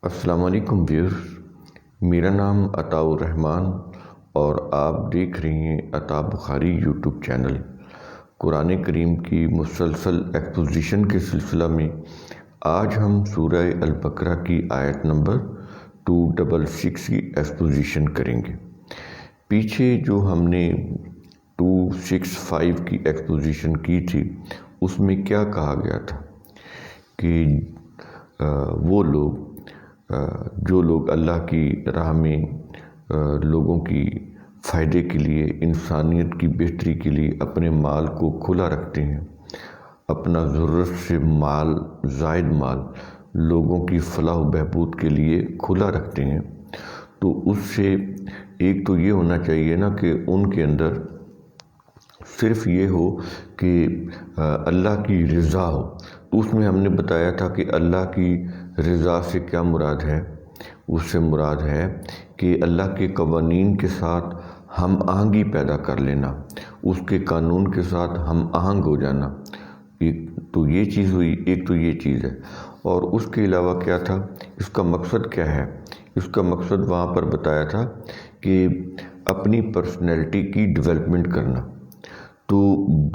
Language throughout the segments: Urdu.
السلام علیکم ویورز، میرا نام عطاء الرحمن اور آپ دیکھ رہے ہیں عطاء بخاری یوٹیوب چینل۔ قرآن کریم کی مسلسل ایکسپوزیشن کے سلسلہ میں آج ہم سورہ البقرہ کی آیت نمبر 266 کی ایکسپوزیشن کریں گے۔ پیچھے جو ہم نے 265 کی ایکسپوزیشن کی تھی اس میں کیا کہا گیا تھا کہ وہ لوگ جو لوگ اللہ کی راہ میں لوگوں کی فائدے کے لیے، انسانیت کی بہتری کے لیے اپنے مال کو کھلا رکھتے ہیں، اپنا ضرورت سے مال، زائد مال لوگوں کی فلاح و بہبود کے لیے کھلا رکھتے ہیں، تو اس سے ایک تو یہ ہونا چاہیے نا کہ ان کے اندر صرف یہ ہو کہ اللہ کی رضا ہو۔ تو اس میں ہم نے بتایا تھا کہ اللہ کی رضا سے کیا مراد ہے؟ اس سے مراد ہے کہ اللہ کے قوانین کے ساتھ ہم آہنگی پیدا کر لینا، اس کے قانون کے ساتھ ہم آہنگ ہو جانا۔ تو یہ چیز ہوئی، ایک تو یہ چیز ہے۔ اور اس کے علاوہ کیا تھا؟ اس کا مقصد کیا ہے؟ اس کا مقصد وہاں پر بتایا تھا کہ اپنی پرسنالٹی کی ڈیولپمنٹ کرنا۔ تو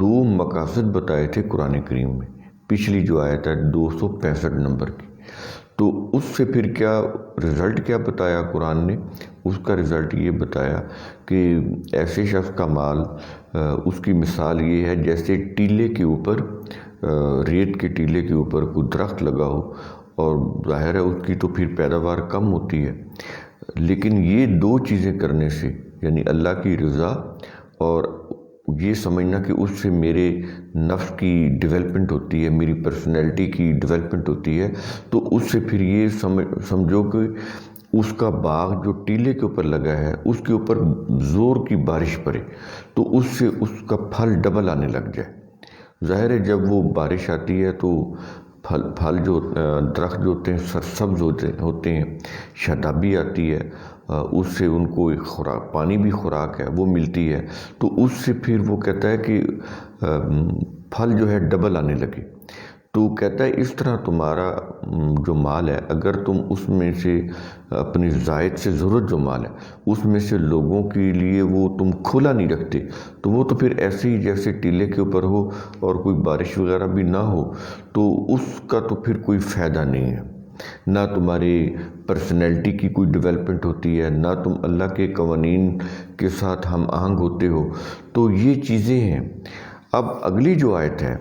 دو مقاصد بتائے تھے قرآن کریم میں، پچھلی جو آیت ہے 265 نمبر کی۔ تو اس سے پھر کیا رزلٹ کیا بتایا قرآن نے؟ اس کا رزلٹ یہ بتایا کہ ایسے شخص کا مال، اس کی مثال یہ ہے جیسے ٹیلے کے اوپر، ریت کے ٹیلے کے اوپر کوئی درخت لگا ہو، اور ظاہر ہے اس کی تو پھر پیداوار کم ہوتی ہے، لیکن یہ دو چیزیں کرنے سے، یعنی اللہ کی رضا اور یہ سمجھنا کہ اس سے میرے نفس کی ڈیولپمنٹ ہوتی ہے، میری پرسنالٹی کی ڈیولپمنٹ ہوتی ہے، تو اس سے پھر یہ سمجھو کہ اس کا باغ جو ٹیلے کے اوپر لگا ہے اس کے اوپر زور کی بارش پڑے تو اس سے اس کا پھل ڈبل آنے لگ جائے۔ ظاہر ہے جب وہ بارش آتی ہے تو پھل جو درخت جو ہوتے ہیں سرسبز ہوتے ہیں، شادابی آتی ہے، اس سے ان کو ایک خوراک، پانی بھی خوراک ہے وہ ملتی ہے، تو اس سے پھر وہ کہتا ہے کہ پھل جو ہے ڈبل آنے لگے۔ تو کہتا ہے اس طرح تمہارا جو مال ہے، اگر تم اس میں سے اپنی زائد سے ضرورت جو مال ہے اس میں سے لوگوں کے لیے وہ تم کھلا نہیں رکھتے، تو وہ تو پھر ایسے ہی جیسے ٹیلے کے اوپر ہو اور کوئی بارش وغیرہ بھی نہ ہو، تو اس کا تو پھر کوئی فائدہ نہیں ہے، نہ تمہاری پرسنالٹی کی کوئی ڈیولپمنٹ ہوتی ہے، نہ تم اللہ کے قوانین کے ساتھ ہم آہنگ ہوتے ہو۔ تو یہ چیزیں ہیں۔ اب اگلی جو آیت ہے،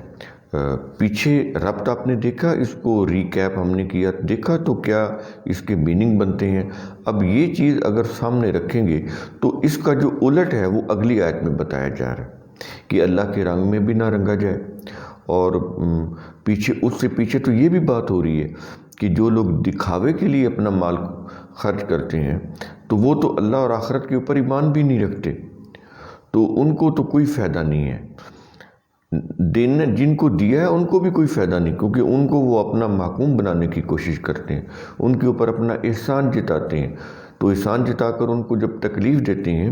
پیچھے ربط آپ نے دیکھا، اس کو ریکیپ ہم نے کیا، دیکھا تو کیا اس کے میننگ بنتے ہیں۔ اب یہ چیز اگر سامنے رکھیں گے تو اس کا جو الٹ ہے وہ اگلی آیت میں بتایا جا رہا ہے کہ اللہ کے رنگ میں بھی نہ رنگا جائے۔ اور پیچھے، اس سے پیچھے تو یہ بھی بات ہو رہی ہے کہ جو لوگ دکھاوے کے لیے اپنا مال خرچ کرتے ہیں تو وہ تو اللہ اور آخرت کے اوپر ایمان بھی نہیں رکھتے، تو ان کو تو کوئی فائدہ نہیں ہے۔ دینا جن کو دیا ہے ان کو بھی کوئی فائدہ نہیں، کیونکہ ان کو وہ اپنا محکوم بنانے کی کوشش کرتے ہیں، ان کے اوپر اپنا احسان جتاتے ہیں، تو احسان جتا کر ان کو جب تکلیف دیتے ہیں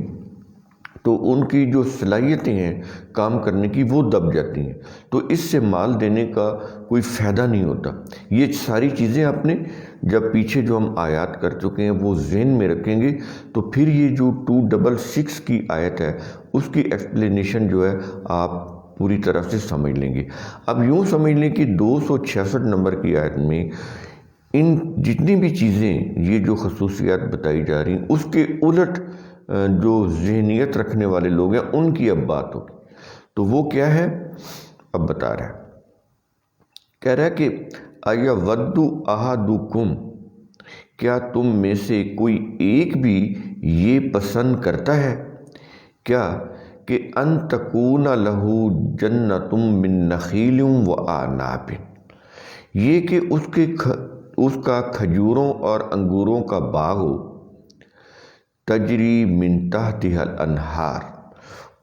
تو ان کی جو صلاحیتیں ہیں کام کرنے کی وہ دب جاتی ہیں، تو اس سے مال دینے کا کوئی فائدہ نہیں ہوتا۔ یہ ساری چیزیں آپ نے جب پیچھے جو ہم آیات کر چکے ہیں وہ ذہن میں رکھیں گے تو پھر یہ جو 266 کی آیت ہے اس کی ایکسپلینیشن جو ہے آپ پوری طرح سے سمجھ لیں گے۔ اب یوں سمجھ لیں کہ 266 نمبر کی آیت میں ان جتنی بھی چیزیں، یہ جو خصوصیات بتائی جا رہی ہیں، اس کے الٹ جو ذہنیت رکھنے والے لوگ ہیں ان کی اب بات ہوگی۔ تو وہ کیا ہے اب بتا رہا ہے، کہہ رہا ہے کہ اَیَوَدُّ أَحَدُکُم، کیا تم میں سے کوئی ایک بھی یہ پسند کرتا ہے کیا کہ ان تکون لہ جنۃ من نخیل وعناب، یہ کہ اس کا کھجوروں اور انگوروں کا باغ ہو، تجری من تحتها الانہار،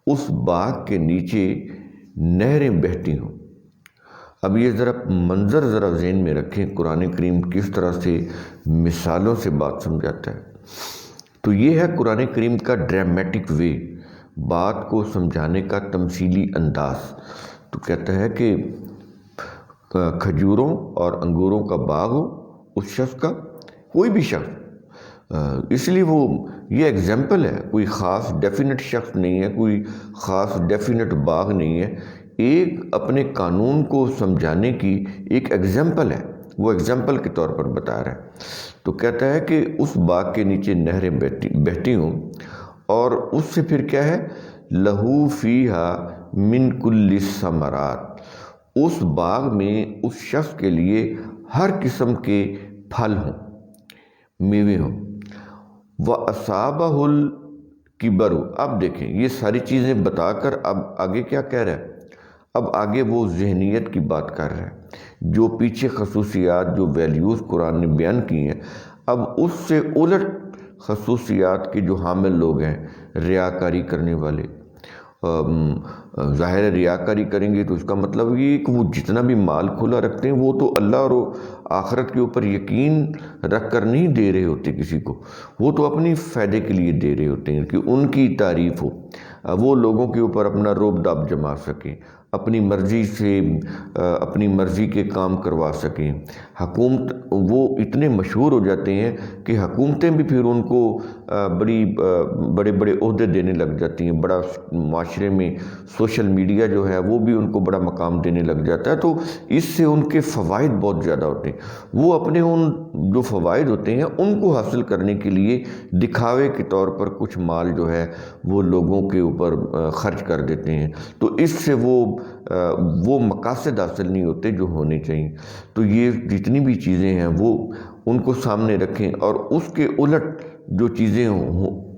اس باغ کے نیچے نہریں بہتی ہوں۔ اب یہ ذرا منظر ذرا ذہن میں رکھیں، قرآن کریم کس طرح سے مثالوں سے بات سمجھاتا ہے۔ تو یہ ہے قرآن کریم کا ڈرامیٹک وے، بات کو سمجھانے کا تمثیلی انداز۔ تو کہتا ہے کہ کھجوروں اور انگوروں کا باغ ہو اس شخص کا کوئی بھی شخص، اس لیے وہ یہ ایگزامپل ہے، کوئی خاص ڈیفینٹ شخص نہیں ہے، کوئی خاص ڈیفینٹ باغ نہیں ہے، ایک اپنے قانون کو سمجھانے کی ایک ایگزامپل ہے، وہ ایگزامپل کے طور پر بتا رہا ہے۔ تو کہتا ہے کہ اس باغ کے نیچے نہریں بہتی ہوں، اور اس سے پھر کیا ہے، لہو فیہا من کل الثمرات، اس باغ میں اس شخص کے لیے ہر قسم کے پھل ہوں، میوے ہوں۔ وَأَصَابَهُ الْكِبَرُ، اب دیکھیں یہ ساری چیزیں بتا کر اب آگے کیا کہہ رہا ہے، اب آگے وہ ذہنیت کی بات کر رہا ہے، جو پیچھے خصوصیات، جو ویلیوز قرآن نے بیان کی ہیں، اب اس سے الٹ خصوصیات کے جو حامل لوگ ہیں، ریاکاری کرنے والے، ظاہر ریاکاری کریں گے تو اس کا مطلب یہ کہ وہ جتنا بھی مال کھلا رکھتے ہیں وہ تو اللہ اور آخرت کے اوپر یقین رکھ کر نہیں دے رہے ہوتے کسی کو، وہ تو اپنی فائدے کے لیے دے رہے ہوتے ہیں کہ ان کی تعریف ہو، وہ لوگوں کے اوپر اپنا روب داب جما سکیں، اپنی مرضی سے اپنی مرضی کے کام کروا سکیں۔ حکومت وہ اتنے مشہور ہو جاتے ہیں کہ حکومتیں بھی پھر ان کو بڑے بڑے عہدے دینے لگ جاتی ہیں، بڑا معاشرے میں سوشل میڈیا جو ہے وہ بھی ان کو بڑا مقام دینے لگ جاتا ہے، تو اس سے ان کے فوائد بہت زیادہ ہوتے ہیں، وہ اپنے ان جو فوائد ہوتے ہیں ان کو حاصل کرنے کے لیے دکھاوے کے طور پر کچھ مال جو ہے وہ لوگوں کے اوپر خرچ کر دیتے ہیں، تو اس سے وہ مقاصد حاصل نہیں ہوتے جو ہونے چاہیے۔ تو یہ جتنی بھی چیزیں ہیں وہ ان کو سامنے رکھیں، اور اس کے الٹ جو چیزیں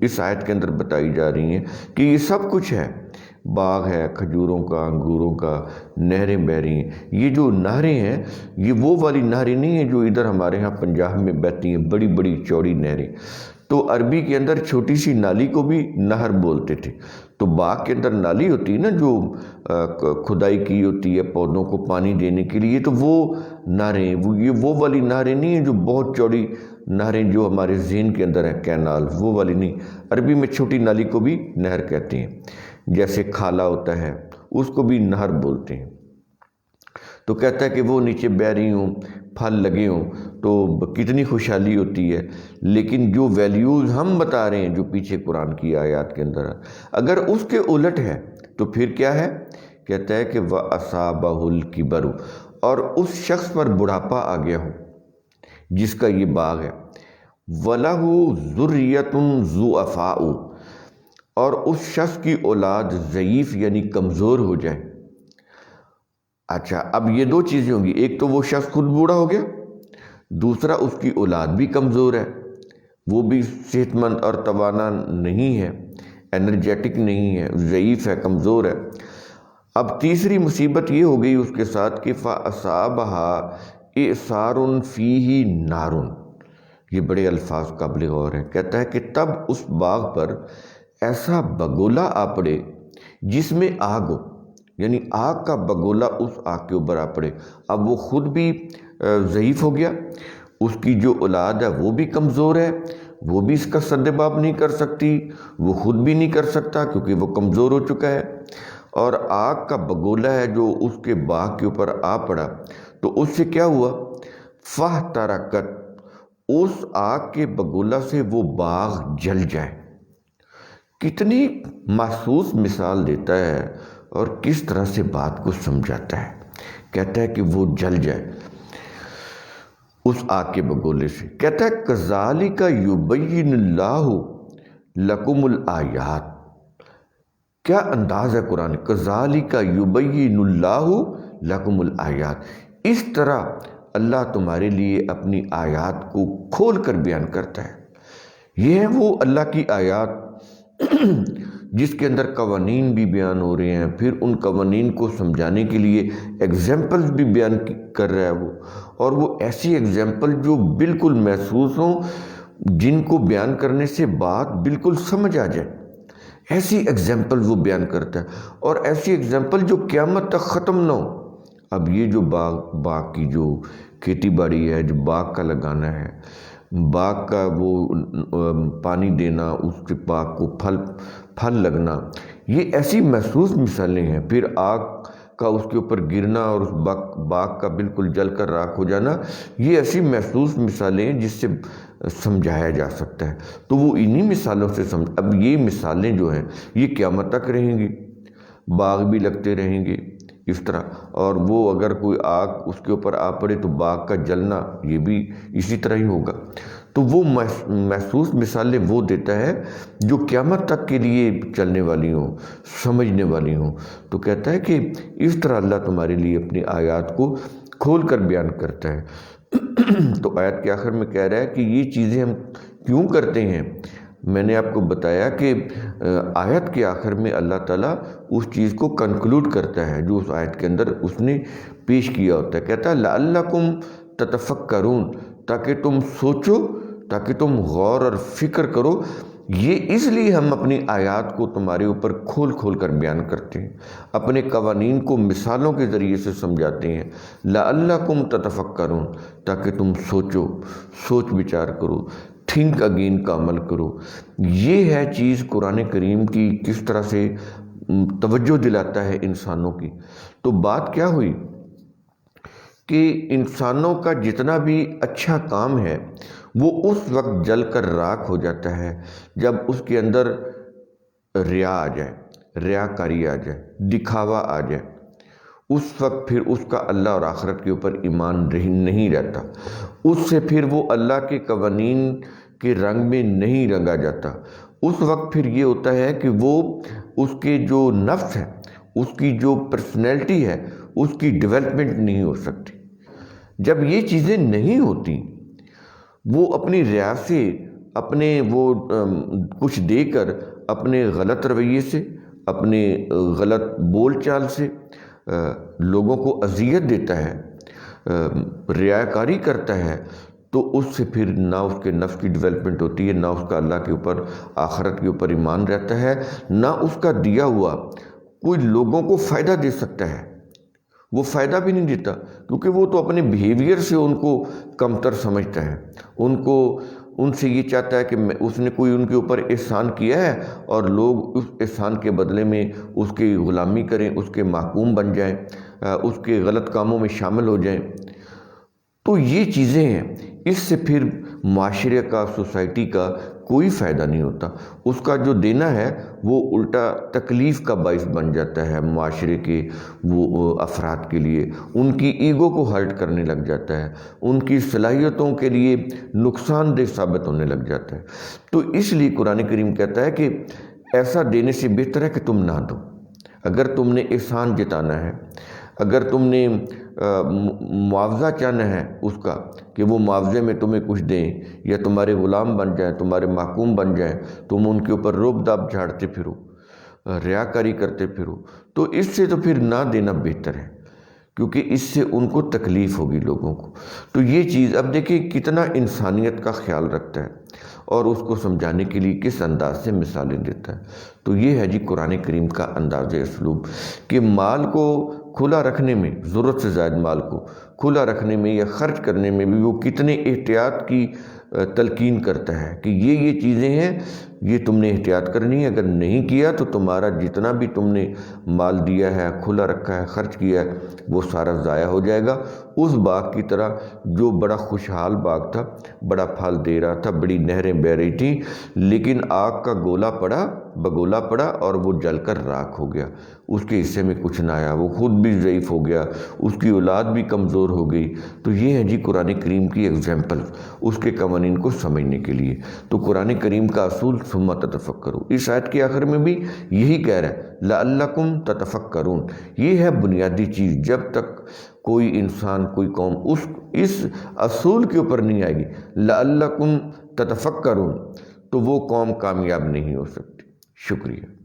اس آیت کے اندر بتائی جا رہی ہیں کہ یہ سب کچھ ہے، باغ ہے کھجوروں کا، انگوروں کا، نہریں بہہ رہی ہیں۔ یہ جو نہریں ہیں یہ وہ والی نہریں نہیں ہیں جو ادھر ہمارے ہاں پنجاب میں بہتی ہیں، بڑی بڑی چوڑی نہریں، تو عربی کے اندر چھوٹی سی نالی کو بھی نہر بولتے تھے۔ تو باغ کے اندر نالی ہوتی ہے نا جو کھدائی کی ہوتی ہے پودوں کو پانی دینے کے لیے، تو وہ نہریں، وہ والی نہریں نہیں ہیں جو بہت چوڑی نہریں جو ہمارے ذہن کے اندر ہیں کینال، وہ والی نہیں، عربی میں چھوٹی نالی کو بھی نہر کہتے ہیں، جیسے کھالا ہوتا ہے اس کو بھی نہر بولتے ہیں۔ تو کہتا ہے کہ وہ نیچے بہہ رہی ہوں، پھل لگے ہوں، تو کتنی خوشحالی ہوتی ہے، لیکن جو ویلیوز ہم بتا رہے ہیں جو پیچھے قرآن کی آیات کے اندر اگر اس کے الٹ ہے تو پھر کیا ہے، کہتا ہے کہ وَأَصَابَهُ الْكِبَرُ، اور اس شخص پر بڑھاپا آ گیا ہو جس کا یہ باغ ہے، وَلَهُ ذُرِّيَّةٌ ضُعَفَاءُ، اور اس شخص کی اولاد ضعیف یعنی کمزور ہو جائے۔ اچھا، اب یہ دو چیزیں ہوں گی، ایک تو وہ شخص خود بوڑھا ہو گیا، دوسرا اس کی اولاد بھی کمزور ہے، وہ بھی صحت مند اور توانا نہیں ہے، انرجیٹک نہیں ہے، ضعیف ہے، کمزور ہے۔ اب تیسری مصیبت یہ ہو گئی اس کے ساتھ کہ فَأَصَابَهَا إِعْصَارٌ فِيهِ نَارٌ، یہ بڑے الفاظ قابل غور ہیں۔ کہتا ہے کہ تب اس باغ پر ایسا بگولا آ پڑے جس میں آگ ہو، یعنی آگ کا بگولا اس آگ کے اوپر آ پڑے۔ اب وہ خود بھی ضعیف ہو گیا، اس کی جو اولاد ہے وہ بھی کمزور ہے، وہ بھی اس کا سدباب نہیں کر سکتی، وہ خود بھی نہیں کر سکتا کیونکہ وہ کمزور ہو چکا ہے، اور آگ کا بگولا ہے جو اس کے باغ کے اوپر آ پڑا، تو اس سے کیا ہوا، فَاحْتَرَقَتْ، اس آگ کے بگولا سے وہ باغ جل جائے۔ کتنی محسوس مثال دیتا ہے اور کس طرح سے بات کو سمجھاتا ہے۔ کہتا ہے کہ وہ جل جائے اس آگ کے بگولے سے۔ کہتا ہے کذالک یبین اللہ لکم الآیات، کیا انداز ہے قرآن، کذالک یبین اللہ لکم الآیات، اس طرح اللہ تمہارے لیے اپنی آیات کو کھول کر بیان کرتا ہے۔ یہ ہے وہ اللہ کی آیات جس کے اندر قوانین بھی بیان ہو رہے ہیں، پھر ان قوانین کو سمجھانے کے لیے ایگزامپلز بھی بیان کر رہا ہے وہ، اور وہ ایسی ایگزامپل جو بالکل محسوس ہوں، جن کو بیان کرنے سے بات بالکل سمجھ آ جائے، ایسی ایگزامپل وہ بیان کرتا ہے، اور ایسی ایگزامپل جو قیامت تک ختم نہ ہو۔ اب یہ جو باغ کی جو کھیتی باڑی ہے، جو باغ کا لگانا ہے، باغ کا وہ پانی دینا، اس کے باغ کو پھل لگنا، یہ ایسی محسوس مثالیں ہیں۔ پھر آگ کا اس کے اوپر گرنا اور اس باغ کا بالکل جل کر راکھ ہو جانا، یہ ایسی محسوس مثالیں ہیں جس سے سمجھایا جا سکتا ہے۔ تو وہ انہی مثالوں سے اب یہ مثالیں جو ہیں یہ قیامت تک رہیں گی، باغ بھی لگتے رہیں گے اس طرح، اور وہ اگر کوئی آگ اس کے اوپر آ پڑے تو باغ کا جلنا یہ بھی اسی طرح ہی ہوگا۔ تو وہ محسوس مثالیں وہ دیتا ہے جو قیامت تک کے لیے چلنے والی ہوں، سمجھنے والی ہوں۔ تو کہتا ہے کہ اس طرح اللہ تمہارے لیے اپنی آیات کو کھول کر بیان کرتا ہے۔ تو آیت کے آخر میں کہہ رہا ہے کہ یہ چیزیں ہم کیوں کرتے ہیں؟ میں نے آپ کو بتایا کہ آیت کے آخر میں اللہ تعالیٰ اس چیز کو کنکلوڈ کرتا ہے جو اس آیت کے اندر اس نے پیش کیا ہوتا ہے۔ کہتا ہے لعلکم تتفکرون، تاکہ تم سوچو، تاکہ تم غور اور فکر کرو۔ یہ اس لیے ہم اپنی آیات کو تمہارے اوپر کھول کھول کر بیان کرتے ہیں، اپنے قوانین کو مثالوں کے ذریعے سے سمجھاتے ہیں۔ لعلکم تتفکرون، تاکہ تم سوچو، سوچ بچار کرو، تھنک اگین کا عمل کرو۔ یہ ہے چیز قرآن کریم کی کس طرح سے توجہ دلاتا ہے انسانوں کی۔ تو بات کیا ہوئی کہ انسانوں کا جتنا بھی اچھا کام ہے وہ اس وقت جل کر راکھ ہو جاتا ہے جب اس کے اندر ریا آ جائے، ریاکاری آ جائے، دکھاوا آ جائے۔ اس وقت پھر اس کا اللہ اور آخرت کے اوپر ایمان نہیں رہتا، اس سے پھر وہ اللہ کے قوانین کے رنگ میں نہیں رنگا جاتا۔ اس وقت پھر یہ ہوتا ہے کہ وہ اس کے جو نفس ہے، اس کی جو پرسنالٹی ہے، اس کی ڈیولپمنٹ نہیں ہو سکتی۔ جب یہ چیزیں نہیں ہوتی، وہ اپنی ریا سے، اپنے وہ کچھ دے کر، اپنے غلط رویے سے، اپنے غلط بول چال سے لوگوں کو اذیت دیتا ہے، ریاکاری کرتا ہے، تو اس سے پھر نہ اس کے نفس کی ڈیولپمنٹ ہوتی ہے، نہ اس کا اللہ کے اوپر، آخرت کے اوپر ایمان رہتا ہے، نہ اس کا دیا ہوا کوئی لوگوں کو فائدہ دے سکتا ہے۔ وہ فائدہ بھی نہیں دیتا، کیونکہ وہ تو اپنے بیہیویئر سے ان کو کمتر سمجھتا ہے، ان سے یہ چاہتا ہے کہ اس نے کوئی ان کے اوپر احسان کیا ہے اور لوگ اس احسان کے بدلے میں اس کی غلامی کریں، اس کے محکوم بن جائیں، اس کے غلط کاموں میں شامل ہو جائیں۔ تو یہ چیزیں ہیں، اس سے پھر معاشرے کا، سوسائٹی کا کوئی فائدہ نہیں ہوتا۔ اس کا جو دینا ہے وہ الٹا تکلیف کا باعث بن جاتا ہے معاشرے کے وہ افراد کے لیے، ان کی ایگو کو ہرٹ کرنے لگ جاتا ہے، ان کی صلاحیتوں کے لیے نقصان دہ ثابت ہونے لگ جاتا ہے۔ تو اس لیے قرآن کریم کہتا ہے کہ ایسا دینے سے بہتر ہے کہ تم نہ دو۔ اگر تم نے احسان جتانا ہے، اگر تم نے معاوضہ چاہنا ہے اس کا کہ وہ معاوضے میں تمہیں کچھ دیں یا تمہارے غلام بن جائیں، تمہارے محکوم بن جائیں، تم ان کے اوپر روب داب جھاڑتے پھرو، ریاکاری کرتے پھرو، تو اس سے تو پھر نہ دینا بہتر ہے، کیونکہ اس سے ان کو تکلیف ہوگی لوگوں کو۔ تو یہ چیز اب دیکھیں کتنا انسانیت کا خیال رکھتا ہے اور اس کو سمجھانے کے لیے کس انداز سے مثالیں دیتا ہے۔ تو یہ ہے جی قرآن کریم کا انداز اسلوب کہ مال کو کھلا رکھنے میں، ضرورت سے زائد مال کو کھلا رکھنے میں یا خرچ کرنے میں بھی وہ کتنے احتیاط کی تلقین کرتا ہے کہ یہ چیزیں ہیں، یہ تم نے احتیاط کرنی ہے، اگر نہیں کیا تو تمہارا جتنا بھی تم نے مال دیا ہے، کھلا رکھا ہے، خرچ کیا ہے، وہ سارا ضائع ہو جائے گا۔ اس باغ کی طرح جو بڑا خوشحال باغ تھا، بڑا پھل دے رہا تھا، بڑی نہریں بہہ رہی تھیں، لیکن آگ کا گولا پڑا، بگولا پڑا اور وہ جل کر راکھ ہو گیا، اس کے حصے میں کچھ نہ آیا، وہ خود بھی ضعیف ہو گیا، اس کی اولاد بھی کمزور ہو گئی۔ تو یہ ہے جی قرآن کریم کی ایگزامپل اس کے قوانین کو سمجھنے کے لیے۔ تو قرآن کریم کا اصول ثم تتفکروا، اس آیت کے آخر میں بھی یہی کہہ رہا ہے لعلکم تتفکرون۔ یہ ہے بنیادی چیز، جب تک کوئی انسان، کوئی قوم اس اصول کے اوپر نہیں آئے گی لعلکم تتفکرون، تو وہ قوم کامیاب نہیں ہو سکتی۔ شکریہ۔